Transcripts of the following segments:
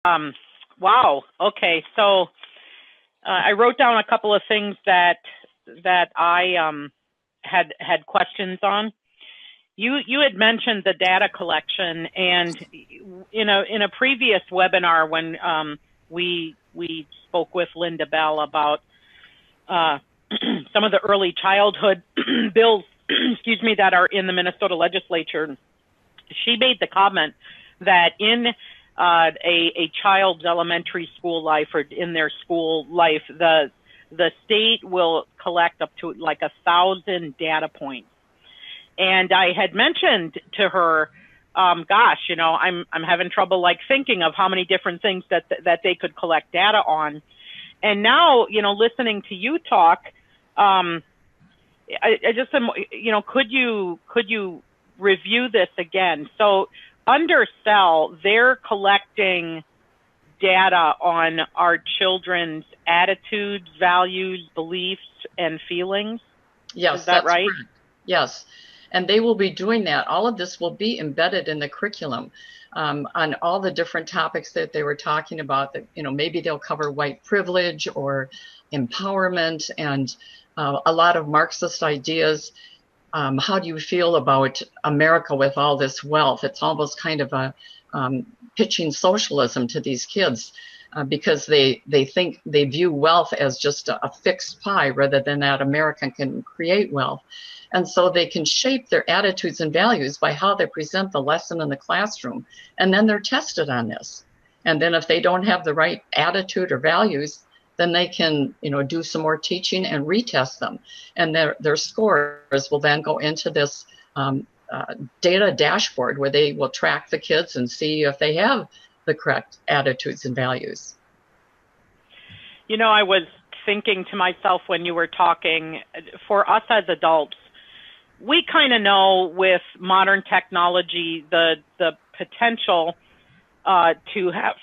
Um, wow. Okay. So I wrote down a couple of things that I had questions on. You had mentioned the data collection, and in a previous webinar when we spoke with Linda Bell about some of the early childhood bills, excuse me, that are in the Minnesota legislature. She made the comment that in a child's elementary school life or in their school life, the state will collect up to like 1,000 data points. And I had mentioned to her, gosh, I'm having trouble like thinking of how many different things that they could collect data on. And now, listening to you talk, I just, could you review this again? So under CEL, they're collecting data on our children's attitudes, values, beliefs, and feelings. Yes, is that right? Correct. Yes. And they will be doing that. All of this will be embedded in the curriculum on all the different topics that they were talking about. That maybe they'll cover white privilege or empowerment and a lot of Marxist ideas. How do you feel about America with all this wealth? It's almost kind of a pitching socialism to these kids because they think they view wealth as just a fixed pie rather than that America can create wealth. And so they can shape their attitudes and values by how they present the lesson in the classroom. And then they're tested on this. And then if they don't have the right attitude or values, then they can, do some more teaching and retest them. And their scores will then go into this data dashboard where they will track the kids and see if they have the correct attitudes and values. I was thinking to myself when you were talking, for us as adults, we kind of know with modern technology the potential to have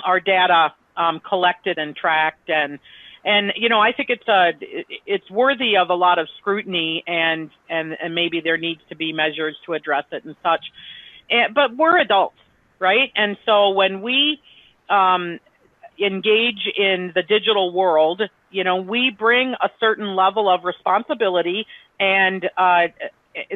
our data collected and tracked, and I think it's worthy of a lot of scrutiny, and maybe there needs to be measures to address it and such. But we're adults, right? And so when we engage in the digital world, we bring a certain level of responsibility and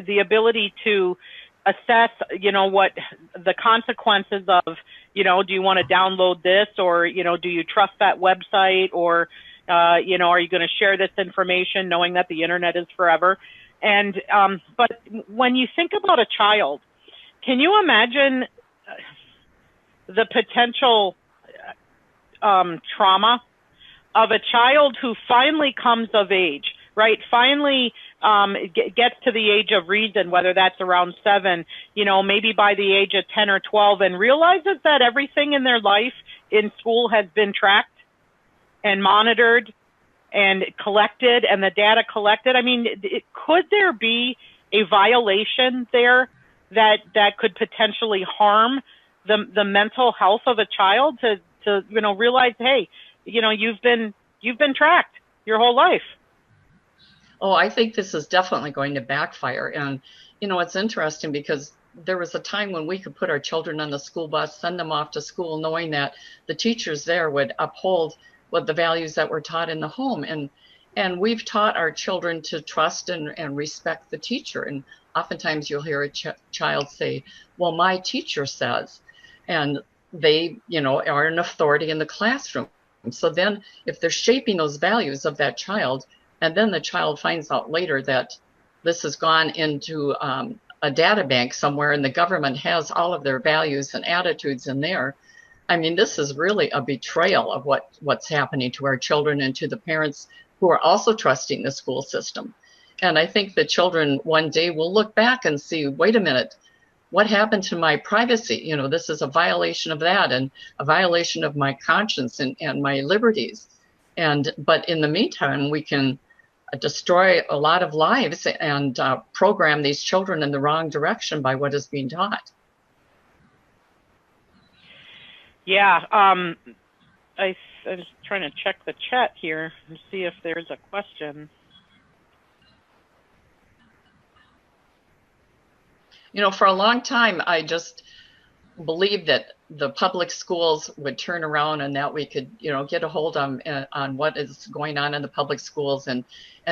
the ability to assess, what the consequences of, do you want to download this, or, do you trust that website, or, are you going to share this information knowing that the internet is forever? And, but when you think about a child, can you imagine the potential trauma of a child who finally comes of age, right? Finally gets to the age of reason, whether that's around 7, maybe by the age of 10 or 12, and realizes that everything in their life in school has been tracked and monitored and collected, and the data collected. I mean, could there be a violation there that could potentially harm the mental health of a child to realize, hey, you've been tracked your whole life? Oh, I think this is definitely going to backfire. And, it's interesting because there was a time when we could put our children on the school bus, send them off to school, knowing that the teachers there would uphold what the values that were taught in the home. And we've taught our children to trust and respect the teacher. And oftentimes you'll hear a child say, well, my teacher says, and they, are an authority in the classroom. So then if they're shaping those values of that child, and then the child finds out later that this has gone into a data bank somewhere and the government has all of their values and attitudes in there. I mean, this is really a betrayal of what's happening to our children and to the parents who are also trusting the school system. And I think the children one day will look back and see, wait a minute, what happened to my privacy? This is a violation of that and a violation of my conscience and my liberties. But in the meantime, we can destroy a lot of lives and program these children in the wrong direction by what is being taught. Yeah, I was trying to check the chat here and see if there's a question. For a long time, I just believed that the public schools would turn around and that we could, get a hold on what is going on in the public schools and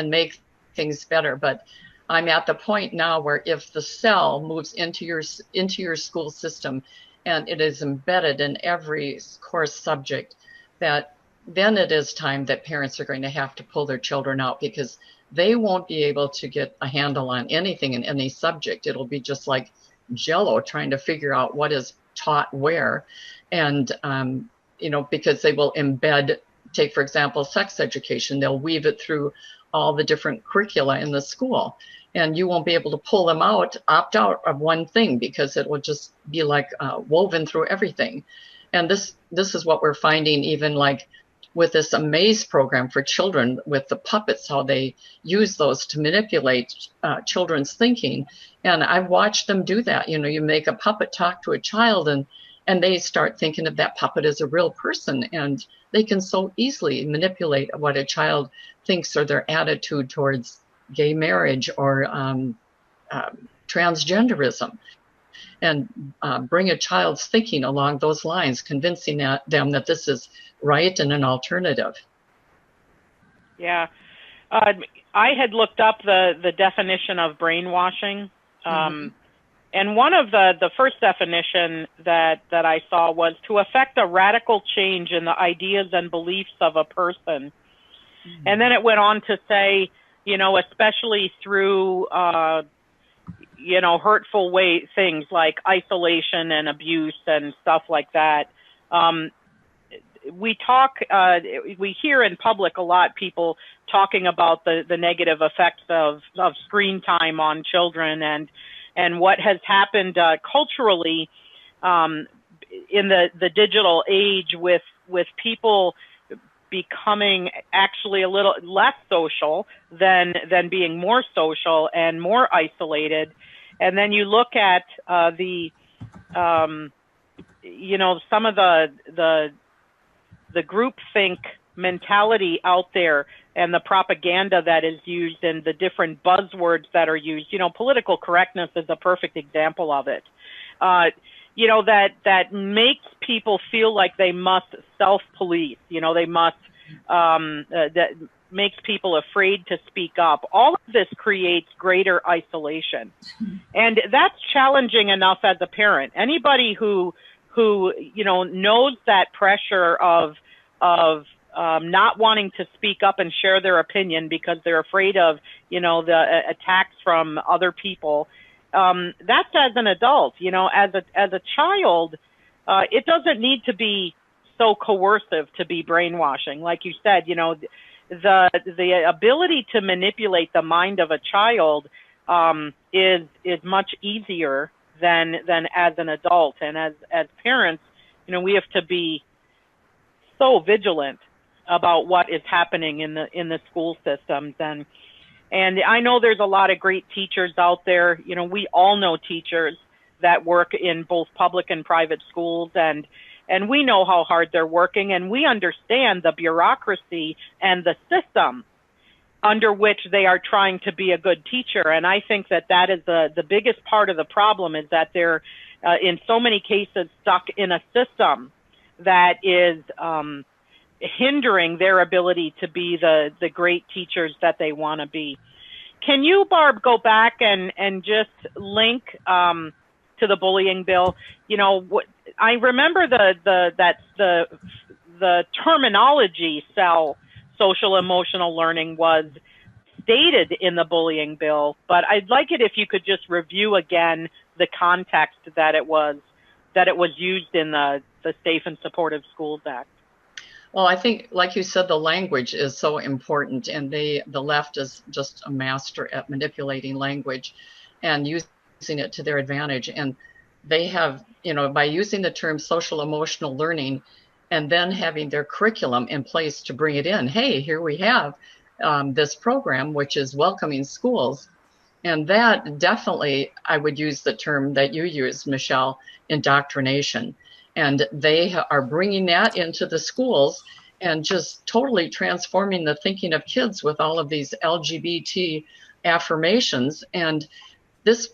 make things better. But I'm at the point now where if the cell moves into your school system and it is embedded in every course subject, that then it is time that parents are going to have to pull their children out, because they won't be able to get a handle on anything in any subject. It'll be just like Jello trying to figure out what is taught where. And, because they will embed, take, for example, sex education, they'll weave it through all the different curricula in the school. And you won't be able to pull them out, opt out of one thing, because it will just be like woven through everything. And this is what we're finding, even like with this Amaze program for children, with the puppets, how they use those to manipulate children's thinking. And I've watched them do that. You make a puppet talk to a child, and they start thinking of that puppet as a real person. And they can so easily manipulate what a child thinks, or their attitude towards gay marriage or transgenderism, and bring a child's thinking along those lines, convincing them that this is right and an alternative. Yeah. I had looked up the definition of brainwashing. And one of the first definition that I saw was to affect a radical change in the ideas and beliefs of a person. And then it went on to say, especially through, hurtful things like isolation and abuse and stuff like that. We hear in public a lot, people talking about the negative effects of screen time on children and what has happened culturally in the digital age with people becoming actually a little less social than being more social and more isolated. And then you look at some of the groupthink mentality out there and the propaganda that is used and the different buzzwords that are used. Political correctness is a perfect example of it. That makes people feel like they must self-police. They must, that makes people afraid to speak up. All of this creates greater isolation. And that's challenging enough as a parent. Anybody who knows that pressure of not wanting to speak up and share their opinion because they're afraid of, the attacks from other people. That's as an adult. As a child, it doesn't need to be so coercive to be brainwashing. Like you said, the ability to manipulate the mind of a child is much easier than as an adult. And as parents, we have to be so vigilant about what is happening in the school systems. And I know there's a lot of great teachers out there. We all know teachers that work in both public and private schools, and we know how hard they're working, and we understand the bureaucracy and the system under which they are trying to be a good teacher. And I think that is the biggest part of the problem, is that they're in so many cases stuck in a system that is hindering their ability to be the great teachers that they want to be. Can you, Barb, go back and just link to the bullying bill? I remember the terminology cell, social emotional learning, was stated in the bullying bill, but I'd like it if you could just review again the context that it was used in the Safe and Supportive Schools Act. Well, I think, like you said, the language is so important, and the left is just a master at manipulating language and using it to their advantage. And they have, by using the term social emotional learning and then having their curriculum in place to bring it in. Hey, here we have this program, which is welcoming schools. And that definitely, I would use the term that you use, Michelle, indoctrination. And they are bringing that into the schools and just totally transforming the thinking of kids with all of these LGBT affirmations. And this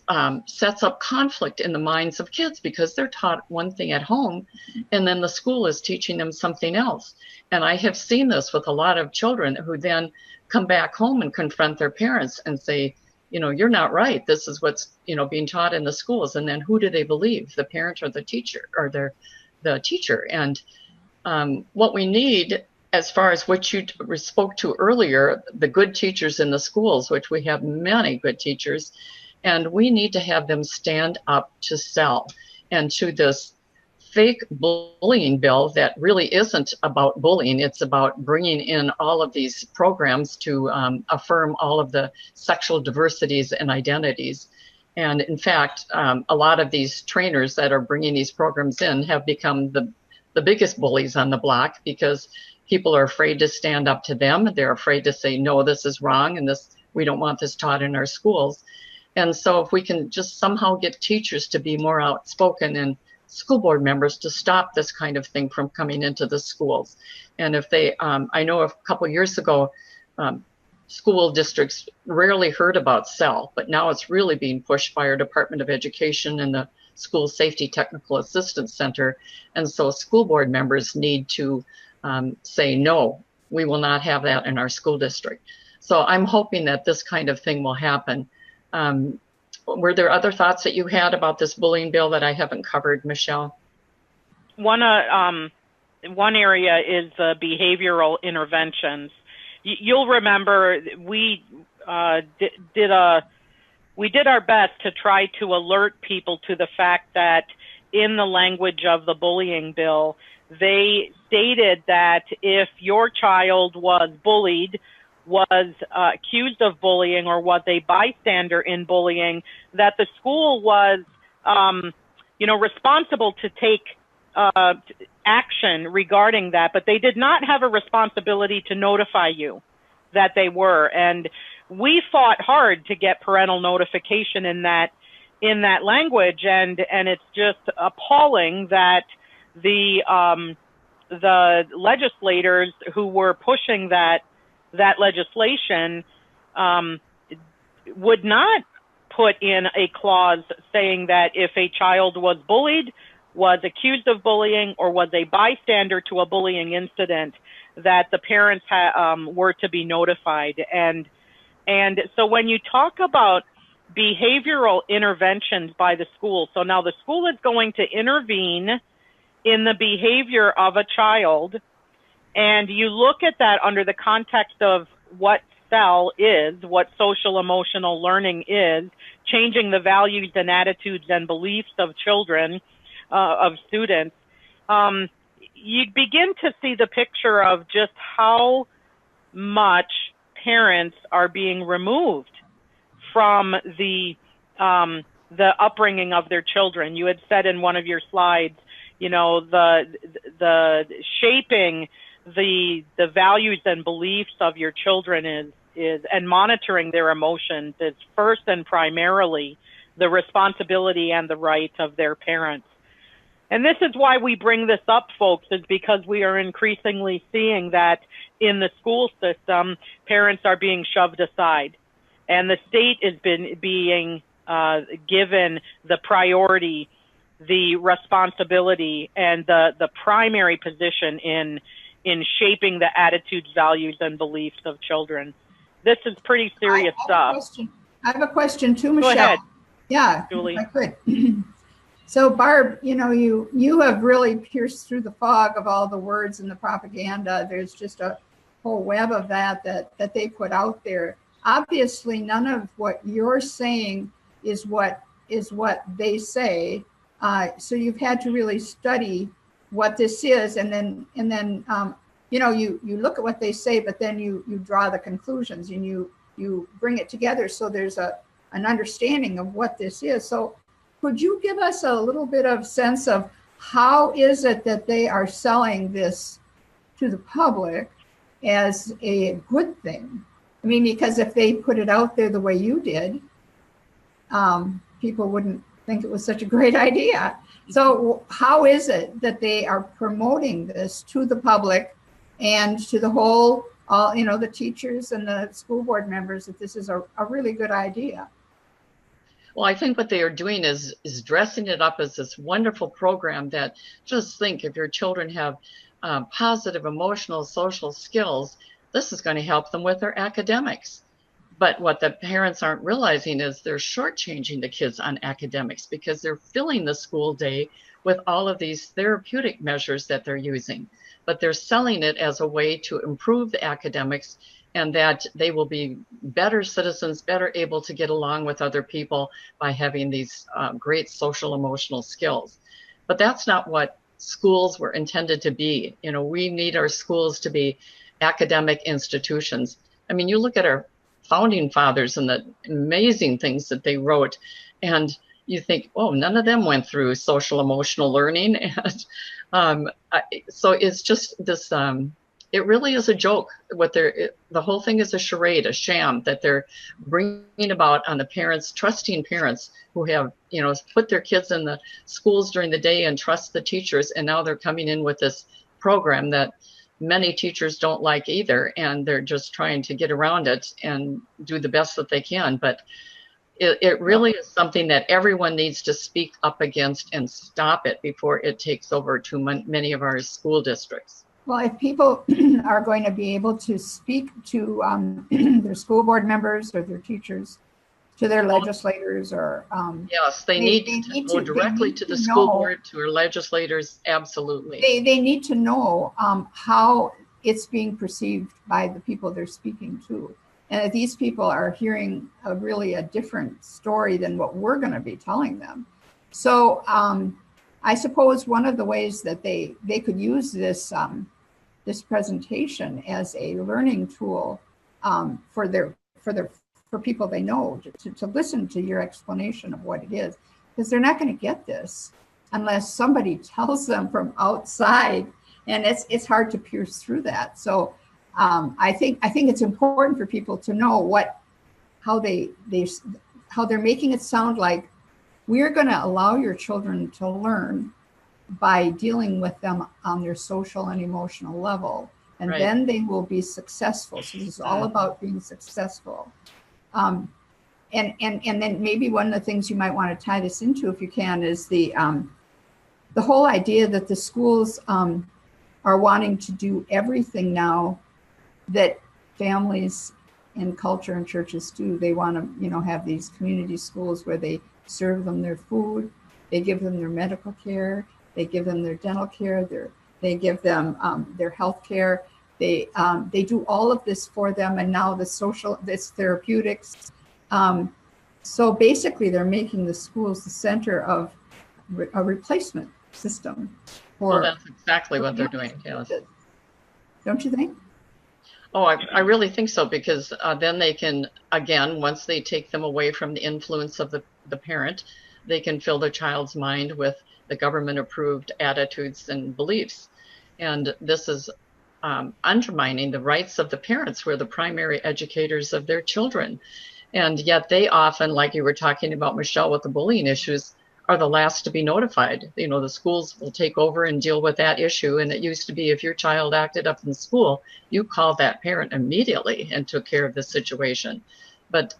sets up conflict in the minds of kids because they're taught one thing at home and then the school is teaching them something else. And I have seen this with a lot of children who then come back home and confront their parents and say, you're not right. This is what's, being taught in the schools. And then who do they believe, the parent or the teacher, or the teacher? And what we need, as far as what you spoke to earlier, the good teachers in the schools, which we have many good teachers, and we need to have them stand up to SEL and to this fake bullying bill that really isn't about bullying. It's about bringing in all of these programs to affirm all of the sexual diversities and identities. And in fact, a lot of these trainers that are bringing these programs in have become the biggest bullies on the block because people are afraid to stand up to them. They're afraid to say, no, this is wrong, and we don't want this taught in our schools. And so if we can just somehow get teachers to be more outspoken and school board members to stop this kind of thing from coming into the schools. And if they, I know a couple of years ago, school districts rarely heard about SEL, but now it's really being pushed by our Department of Education and the School Safety Technical Assistance Center. And so school board members need to say, no, we will not have that in our school district. So I'm hoping that this kind of thing will happen. Were there other thoughts that you had about this bullying bill that I haven't covered, Michelle? One area is behavioral interventions. You'll remember we did our best to try to alert people to the fact that in the language of the bullying bill, they stated that if your child was bullied, was accused of bullying, or was a bystander in bullying, that the school was, responsible to take action regarding that, but they did not have a responsibility to notify you that they were. And we fought hard to get parental notification in that language, and it's just appalling that the legislators who were pushing that legislation would not put in a clause saying that if a child was bullied, was accused of bullying, or was a bystander to a bullying incident, that the parents were to be notified. And so when you talk about behavioral interventions by the school, so now the school is going to intervene in the behavior of a child, and you look at that under the context of what SEL is, what social emotional learning is, changing the values and attitudes and beliefs of children, of students, you begin to see the picture of just how much parents are being removed from the upbringing of their children. You had said in one of your slides, the shaping the values and beliefs of your children is and monitoring their emotions is first and primarily the responsibility and the right of their parents. And this is why we bring this up, folks, is because we are increasingly seeing that in the school system, parents are being shoved aside, and the state is being given the priority, the responsibility, and the primary position in shaping the attitudes, values, and beliefs of children. This is pretty serious stuff. I have a question too, Michelle. Go ahead. Yeah, Julie. if I could. So Barb, you have really pierced through the fog of all the words and the propaganda. There's just a whole web of that they put out there. Obviously, none of what you're saying is what they say. So you've had to really study what this is, and then you look at what they say, but then you draw the conclusions and you bring it together. So there's an understanding of what this is. So could you give us a little bit of sense of how is it that they are selling this to the public as a good thing? I mean, because if they put it out there the way you did, people wouldn't think it was such a great idea. So how is it that they are promoting this to the public and to the whole, the teachers and the school board members, that this is a really good idea? Well, I think what they are doing is dressing it up as this wonderful program that, just think, if your children have positive emotional, social skills, this is going to help them with their academics. But what the parents aren't realizing is they're shortchanging the kids on academics, because they're filling the school day with all of these therapeutic measures that they're using. But they're selling it as a way to improve the academics, and that they will be better citizens, better able to get along with other people by having these great social emotional skills. But that's not what schools were intended to be. You know, we need our schools to be academic institutions. I mean, you look at our founding fathers and the amazing things that they wrote, and you think, oh, none of them went through social emotional learning. And so it's just this, it really is a joke. The whole thing is a charade, a sham that they're bringing about on the parents, trusting parents who have, you know, put their kids in the schools during the day and trust the teachers. And now they're coming in with this program that many teachers don't like either, and they're just trying to get around it and do the best that they can. But it really is something that everyone needs to speak up against and stop it before it takes over too many of our school districts. Well, if people are going to be able to speak to their school board members or their teachers, to their legislators, or yes, they need to go directly to the school board, to our legislators. Absolutely, they need to know how it's being perceived by the people they're speaking to, and if these people are hearing a different story than what we're going to be telling them. So I suppose one of the ways that they could use this this presentation as a learning tool for people they know to listen to your explanation of what it is, because they're not going to get this unless somebody tells them from outside, and it's hard to pierce through that. So I think it's important for people to know how they're making it sound like we're going to allow your children to learn by dealing with them on their social and emotional level, and then they will be successful. So this is all about being successful. And then maybe one of the things you might want to tie this into, if you can, is the whole idea that the schools are wanting to do everything now that families and culture and churches do. They want to, have these community schools where they serve them their food, they give them their medical care, they give them their dental care, they give them their health care. They do all of this for them, and now this therapeutics. So basically, they're making the schools the center of a replacement system. Well, that's exactly what they're doing. Yes. Don't you think? Oh, I really think so, because then they can, again, once they take them away from the influence of the parent, they can fill their child's mind with the government-approved attitudes and beliefs. And this is undermining the rights of the parents, who are the primary educators of their children. And yet they often, like you were talking about, Michelle, with the bullying issues, are the last to be notified. The schools will take over and deal with that issue. And it used to be, if your child acted up in school, you called that parent immediately and took care of the situation. But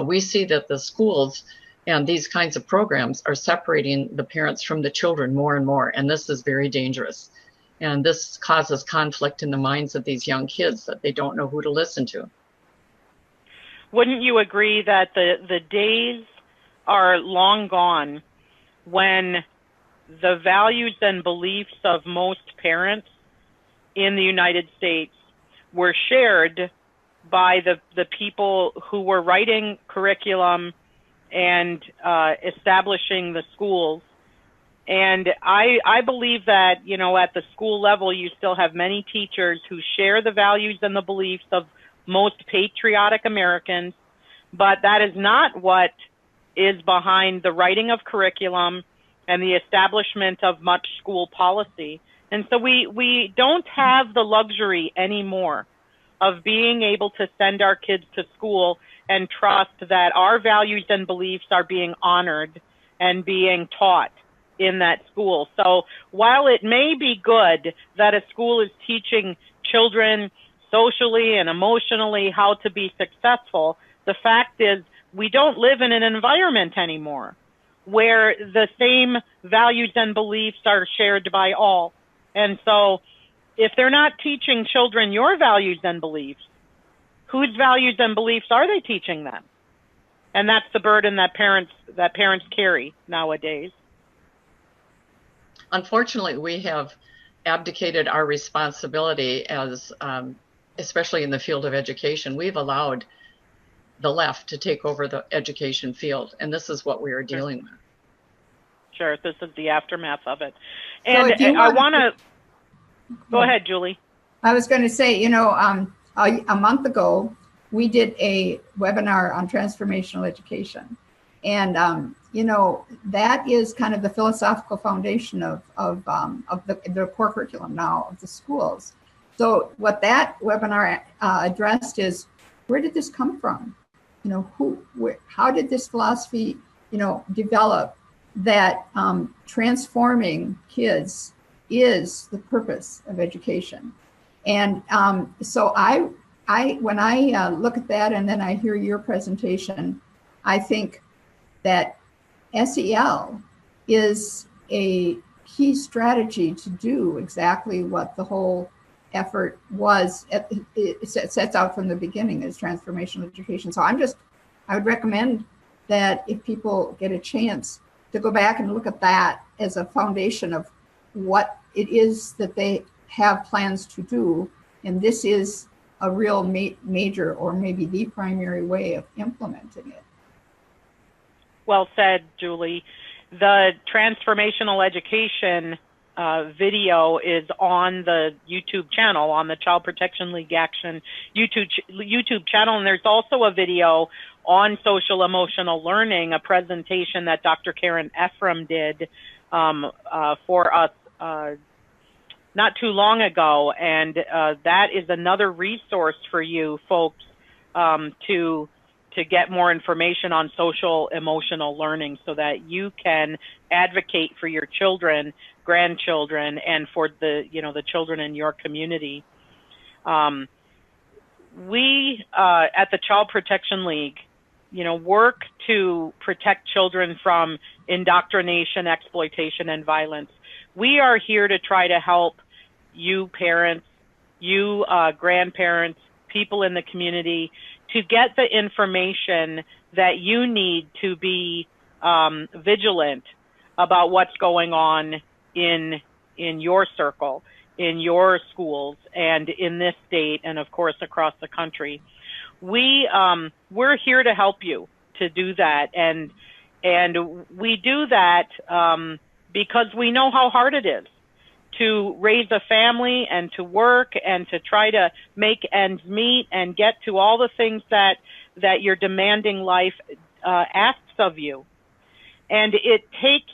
we see that the schools and these kinds of programs are separating the parents from the children more and more. And this is very dangerous. And this causes conflict in the minds of these young kids, that they don't know who to listen to. Wouldn't you agree that the days are long gone when the values and beliefs of most parents in the United States were shared by the people who were writing curriculum and establishing the schools? And I believe that, at the school level, you still have many teachers who share the values and the beliefs of most patriotic Americans, but that is not what is behind the writing of curriculum and the establishment of much school policy. And so we don't have the luxury anymore of being able to send our kids to school and trust that our values and beliefs are being honored and being taught in that school. So while it may be good that a school is teaching children socially and emotionally how to be successful, the fact is we don't live in an environment anymore where the same values and beliefs are shared by all. And so if they're not teaching children your values and beliefs, whose values and beliefs are they teaching them? And that's the burden that parents carry nowadays. Unfortunately, we have abdicated our responsibility as, especially in the field of education. We've allowed the left to take over the education field, and this is what we are dealing with. Sure, this is the aftermath of it. And so I want to go ahead, Julie. I was going to say, a month ago, we did a webinar on transformational education. And, that is kind of the philosophical foundation of the core curriculum now of the schools. So what that webinar addressed is, where did this come from? How did this philosophy, develop that transforming kids is the purpose of education? And so when I look at that and then I hear your presentation, I think that SEL is a key strategy to do exactly what the whole effort was. It sets out from the beginning as transformational education. So I would recommend that if people get a chance to go back and look at that as a foundation of what it is that they have plans to do. And this is a real major, or maybe the primary way of implementing it. Well said, Julie. The Transformational Education video is on the YouTube channel, on the Child Protection League Action YouTube channel, and there's also a video on social emotional learning, a presentation that Dr. Karen Ephraim did for us not too long ago, and that is another resource for you folks to get more information on social emotional learning so that you can advocate for your children, grandchildren, and for the children in your community. We at the Child Protection League, work to protect children from indoctrination, exploitation, and violence. We are here to try to help you parents, you grandparents, people in the community to get the information that you need to be vigilant about what's going on in your circle, in your schools, and in this state, and of course across the country. We're here to help you to do that, and we do that because we know how hard it is to raise a family and to work and to try to make ends meet and get to all the things that your demanding life asks of you. And it takes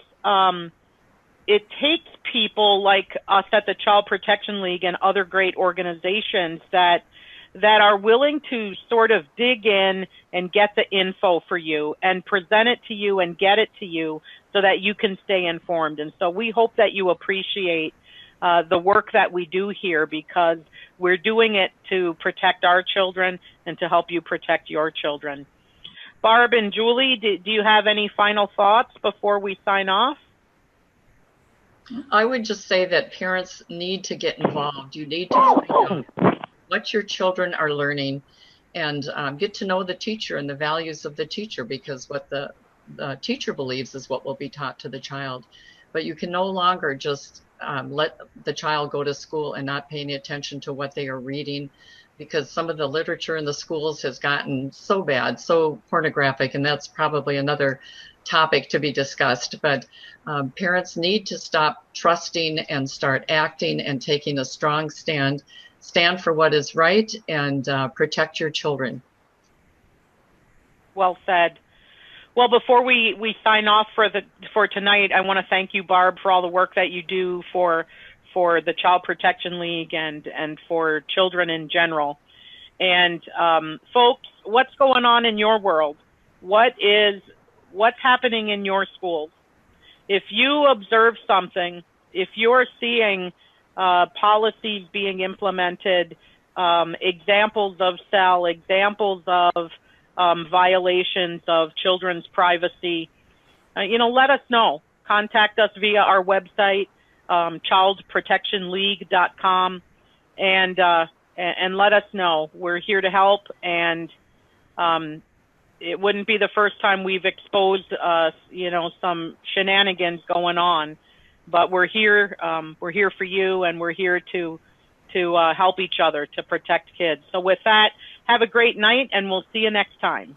people like us at the Child Protection League and other great organizations that are willing to sort of dig in and get the info for you and present it to you and get it to you so that you can stay informed. And so we hope that you appreciate the work that we do here, because we're doing it to protect our children and to help you protect your children. Barb and Julie, do you have any final thoughts before we sign off? I would just say that parents need to get involved. You need to find out what your children are learning and get to know the teacher and the values of the teacher, because what the teacher believes is what will be taught to the child. But you can no longer just let the child go to school and not pay any attention to what they are reading, because some of the literature in the schools has gotten so bad, so pornographic, and that's probably another topic to be discussed. But parents need to stop trusting and start acting and taking a strong stand for what is right, and protect your children. Well said. Well, before we sign off for tonight, I want to thank you, Barb, for all the work that you do for the Child Protection League and for children in general. And folks, what's going on in your world? What's happening in your schools? If you observe something, if you're seeing policies being implemented, examples of SEL, examples of violations of children's privacy, let us know. Contact us via our website, childprotectionleague.com, and let us know. We're here to help, and it wouldn't be the first time we've exposed, some shenanigans going on. But we're here for you, and we're here to help each other to protect kids. So with that, have a great night, and we'll see you next time.